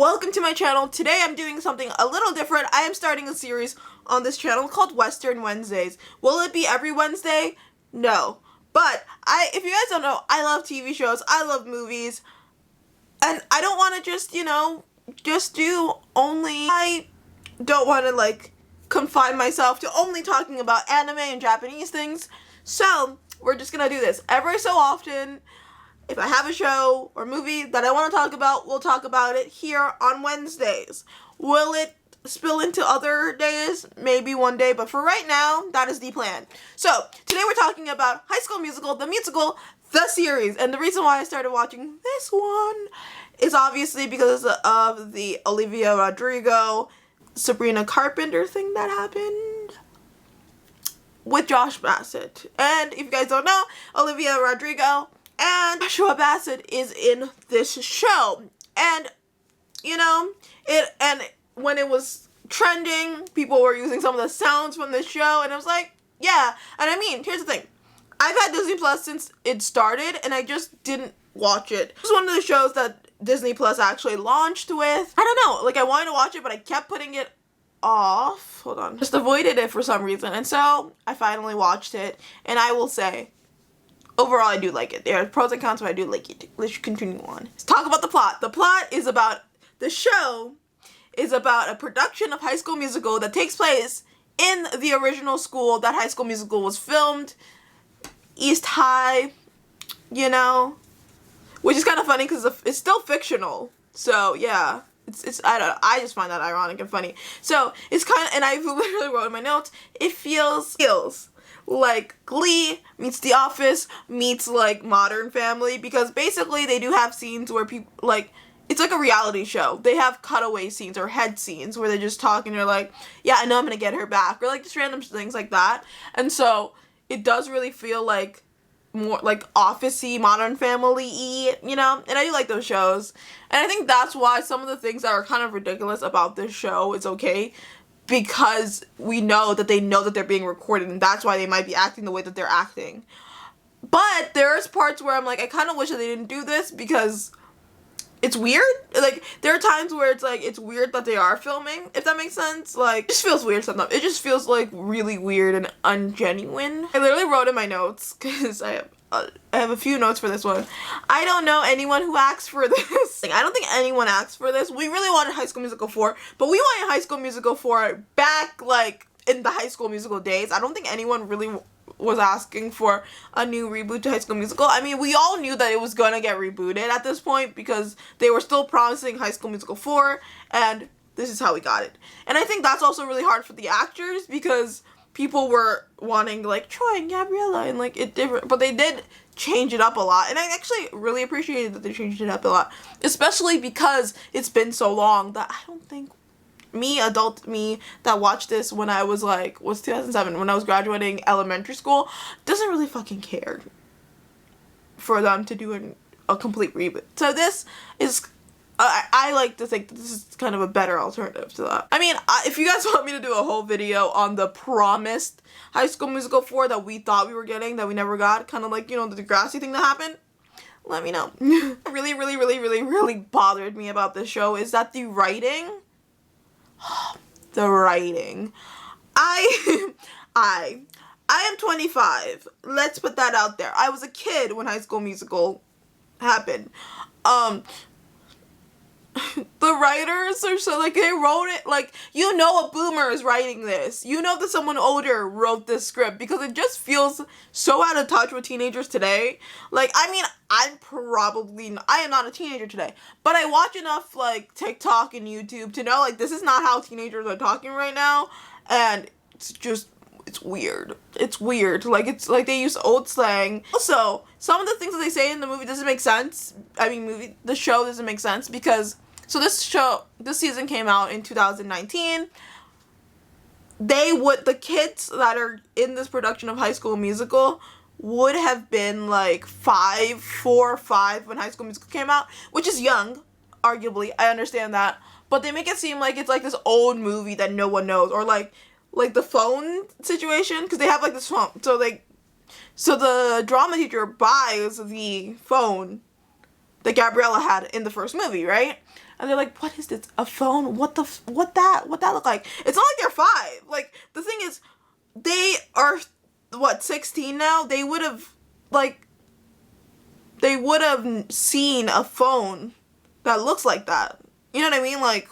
Welcome to my channel. Today I'm doing something a little different. I am starting a series on this channel called Western Wednesdays. Will it be every Wednesday? No. But if you guys don't know, I love TV shows, I love movies, and I don't want to just do only, I don't want to confine myself to only talking about anime and Japanese things. So we're just gonna do this every so often. If I have a show or movie that I want to talk about, we'll talk about it here on Wednesdays. Will it spill into other days? Maybe one day, but for right now, that is the plan. So, today we're talking about High School Musical, the musical, the series. And the reason why I started watching this one is obviously because of the Olivia Rodrigo, Sabrina Carpenter thing that happened with Josh Bassett. And if you guys don't know, Olivia Rodrigo and Joshua Bassett is in this show, and when it was trending, people were using some of the sounds from the show, and I was like, yeah. And I mean, here's the thing, I've had Disney Plus since it started, and I just didn't watch it. It was one of the shows that Disney Plus actually launched with. I don't know, I wanted to watch it, but I kept putting it off. Hold on, just avoided it for some reason, and so I finally watched it, and I will say, overall, I do like it. There are pros and cons, but I do like it. Let's continue on. Let's talk about the plot. The plot is about, the show is about a production of High School Musical that takes place in the original school that High School Musical was filmed, East High, which is kind of funny because it's still fictional. So yeah, I don't know, I just find that ironic and funny. So it's kind of, and I literally wrote in my notes, it feels like Glee meets The Office meets Modern Family, because basically they do have scenes where people it's like a reality show. They have cutaway scenes or head scenes where they just talk and you're like, yeah, I know I'm gonna get her back, or just random things like that. And so it does really feel like more Office-y, Modern Family-y, and I do like those shows. And I think that's why some of the things that are kind of ridiculous about this show is okay, because we know that they're being recorded, and that's why they might be acting the way that they're acting. But there's parts where I'm like, I kind of wish that they didn't do this, because it's weird. There are times where it's weird that they are filming, if that makes sense. It just feels weird sometimes. It just feels really weird and ungenuine. I literally wrote in my notes, because I have a few notes for this one. I don't know anyone who acts for this. I don't think anyone acts for this. We really wanted High School Musical 4, but we wanted High School Musical 4 back, in the High School Musical days. I don't think anyone really was asking for a new reboot to High School Musical. I mean, we all knew that it was gonna get rebooted at this point, because they were still promising High School Musical 4, and this is how we got it. And I think that's also really hard for the actors, because people were wanting Troy and Gabriella and it different, but they did change it up a lot, and I actually really appreciated that they changed it up a lot, especially because it's been so long that I don't think adult me that watched this when I was 2007, when I was graduating elementary school, doesn't really fucking care for them to do a complete reboot. So this is, I like to think that this is kind of a better alternative to that. I mean, if you guys want me to do a whole video on the promised High School Musical 4 that we thought we were getting, that we never got, kind of the Degrassi thing that happened, let me know. really bothered me about this show is that the writing, I am 25. Let's put that out there. I was a kid when High School Musical happened. The writers are so they wrote it a boomer is writing this. That someone older wrote this script, because it just feels so out of touch with teenagers today. I mean, I am not a teenager today, but I watch enough TikTok and YouTube to know this is not how teenagers are talking right now, and it's weird. It's weird. They use old slang. Also, some of the things that they say in the movie doesn't make sense. The show doesn't make sense, because this season came out in 2019. The kids that are in this production of High School Musical would have been 4 or 5 when High School Musical came out, which is young, arguably. I understand that, but they make it seem like it's this old movie that no one knows, or the phone situation, because they have this phone. So the drama teacher buys the phone that Gabriella had in the first movie, right? and they're like, what is this, a phone, what that look like? It's not like they're 5. Like, the thing is, they are, what, 16 now? They would have seen a phone that looks like that. You know what I mean? Like,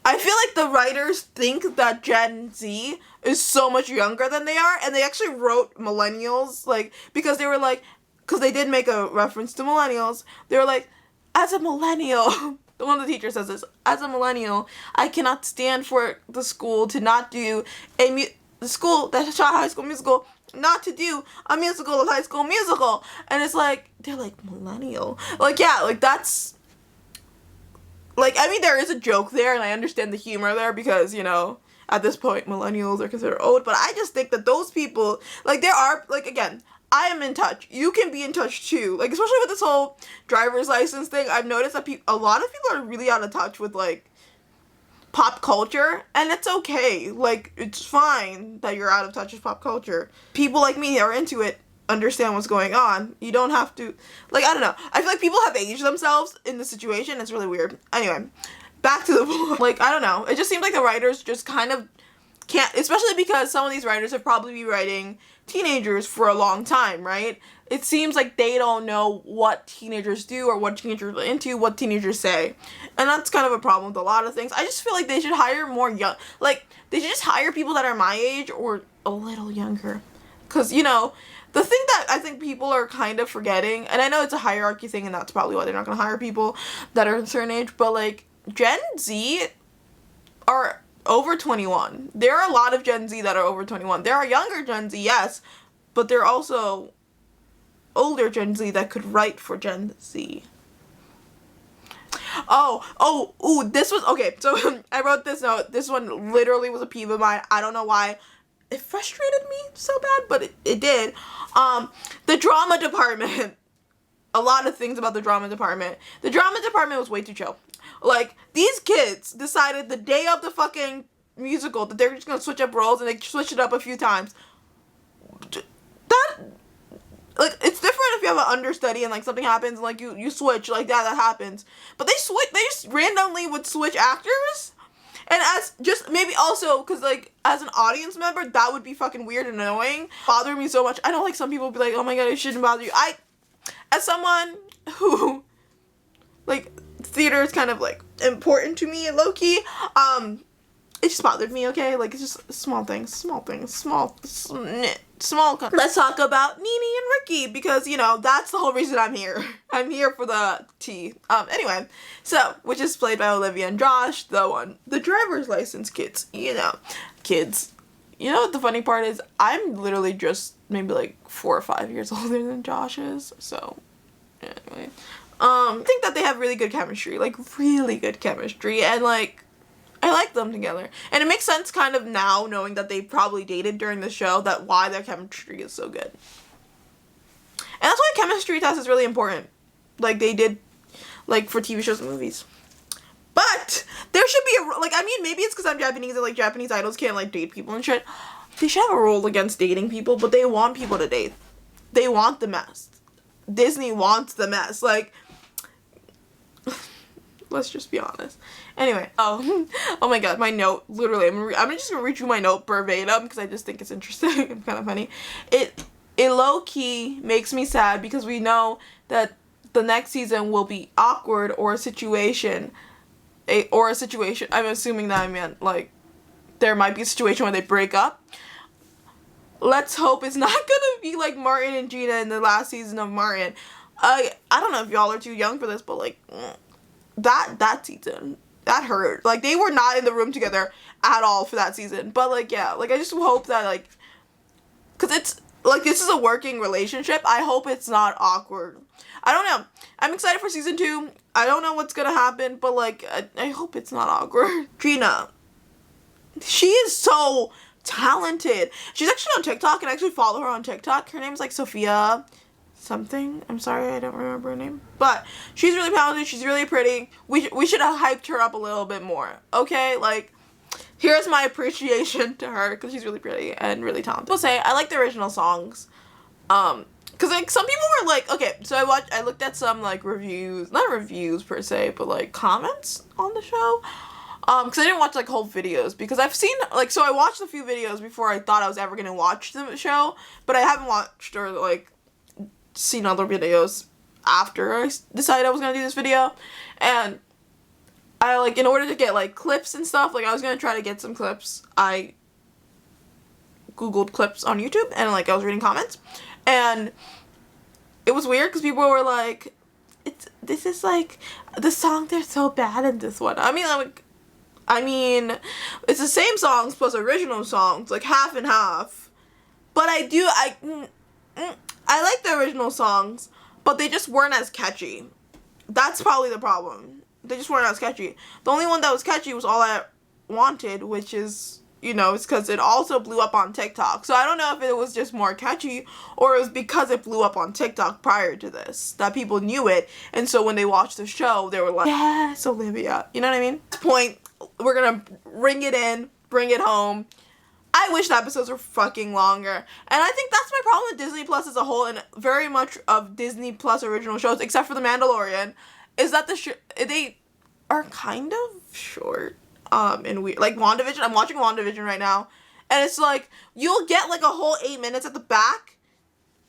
I feel like the writers think that Gen Z is so much younger than they are, and they actually wrote millennials, like, because they were like, because they did make a reference to millennials, they were like, as a millennial, one of the teachers says this, as a millennial, I cannot stand for the school to not do the school that shot High School Musical, not to do a musical of High School Musical. And it's like, they're like, millennial. Like, yeah, like, that's, like, I mean, there is a joke there, and I understand the humor there, because, you know, at this point, millennials are considered old, but I just think that those people, like, there are, like, again, I am in touch. You can be in touch, too. Like, especially with this whole driver's license thing, I've noticed that a lot of people are really out of touch with, like, pop culture, and it's okay. Like, it's fine that you're out of touch with pop culture. People like me are into it, understand what's going on. You don't have to, like, I don't know. I feel like people have aged themselves in the situation. It's really weird. Anyway, back to the point. Like, I don't know. It just seems like the writers just kind of can't, especially because some of these writers have probably been writing teenagers for a long time, right? It seems like they don't know what teenagers do or what teenagers are into, what teenagers say. And that's kind of a problem with a lot of things. I just feel like they should hire more young, like, they should just hire people that are my age or a little younger. Because, you know, the thing that I think people are kind of forgetting, and I know it's a hierarchy thing, and that's probably why they're not going to hire people that are a certain age, but, like, Gen Z are over 21. There are a lot of Gen Z that are over 21. There are younger Gen Z, yes, but there are also older Gen Z that could write for Gen Z. This was, okay, so I wrote this note. This one literally was a peeve of mine. I don't know why. It frustrated me so bad, but it did. The drama department. A lot of things about the drama department. The drama department was way too chill. Like, these kids decided the day of the fucking musical that they're just gonna switch up roles, and they switched it up a few times. That, like, it's different if you have an understudy and, like, something happens and, like, you switch, like, that happens. But they just randomly would switch actors. And as, just, maybe also, because, like, as an audience member, that would be fucking weird and annoying. Bothered me so much. I know, like, some people would be like, oh my god, it shouldn't bother you. As someone who, like, theater is kind of, like, important to me, low-key, it just bothered me, okay? Like, it's just small things. Let's talk about Nene and Ricky, because, you know, that's the whole reason I'm here. I'm here for the tea. Anyway, so, which is played by Olivia and Josh, the driver's license kids, you know. Kids. You know what the funny part is? I'm literally just maybe, like, 4 or 5 years older than Josh is, so, anyway. I think that they have really good chemistry, like, really good chemistry, and, like, I like them together. And it makes sense kind of now, knowing that they probably dated during the show, that why their chemistry is so good. And that's why a chemistry test is really important. Like, they did, like, for TV shows and movies. But there should be like, I mean, maybe it's because I'm Japanese and, like, Japanese idols can't, like, date people and shit. They should have a rule against dating people, but they want people to date. They want the mess. Disney wants the mess. Like, let's just be honest. Anyway, oh my god, my note, literally, I'm just gonna read you my note verbatim, because I just think it's interesting and kind of funny. It low-key makes me sad, because we know that the next season will be awkward, or a situation, I'm assuming that I meant, like, there might be a situation where they break up. Let's hope it's not gonna be like Martin and Gina in the last season of Martin. I don't know if y'all are too young for this, but, like, that season, that hurt. Like, they were not in the room together at all for that season. But, like, yeah, like, I just hope that, like, because it's, like, this is a working relationship. I hope it's not awkward. I don't know. I'm excited for season 2. I don't know what's gonna happen, but, like, I hope it's not awkward. Gina. She is so talented. She's actually on TikTok, and I actually follow her on TikTok. Her name's, like, Sophia something. I'm sorry, I don't remember her name. But she's really talented. She's really pretty. We should have hyped her up a little bit more. Okay? Like, here's my appreciation to her, because she's really pretty and really talented. I will say, I like the original songs. Cause like some people were like, okay, so I looked at some like reviews, not reviews per se, but like comments on the show. Cause I didn't watch like whole videos because I've seen like, so I watched a few videos before I thought I was ever gonna watch the show, but I haven't watched or like seen other videos after I decided I was gonna do this video. And I like, in order to get like clips and stuff, like I was gonna try to get some clips. I Googled clips on YouTube and like I was reading comments. And it was weird because people were like, this is like, the songs are so bad in this one. I mean, it's the same songs plus original songs, like half and half. But I like the original songs, but they just weren't as catchy. That's probably the problem. They just weren't as catchy. The only one that was catchy was All I Wanted, which is, you know, it's because it also blew up on TikTok. So I don't know if it was just more catchy or it was because it blew up on TikTok prior to this that people knew it. And so when they watched the show, they were like, yes, Olivia. You know what I mean? At this point, we're going to ring it in, bring it home. I wish the episodes were fucking longer. And I think that's my problem with Disney Plus as a whole and very much of Disney Plus original shows, except for The Mandalorian, is that they are kind of short. And weird. Like WandaVision, I'm watching WandaVision right now, and it's like, you'll get like a whole 8 minutes at the back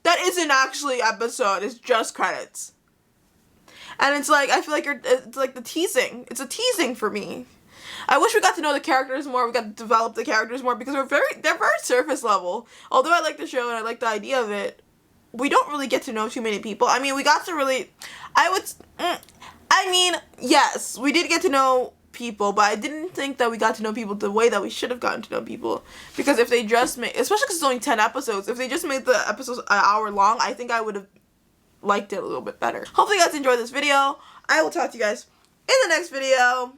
that isn't actually episode, it's just credits. And it's like, I feel like it's like the teasing. It's a teasing for me. I wish we got to know the characters more, we got to develop the characters more, because they're very surface level. Although I like the show and I like the idea of it, we don't really get to know too many people. I mean, we got to really, yes, we did get to know people, but I didn't think that we got to know people the way that we should have gotten to know people. Because if they just made, especially because it's only 10 episodes, if they just made the episodes an hour long, I think I would have liked it a little bit better. Hopefully you guys enjoyed this video. I will talk to you guys in the next video.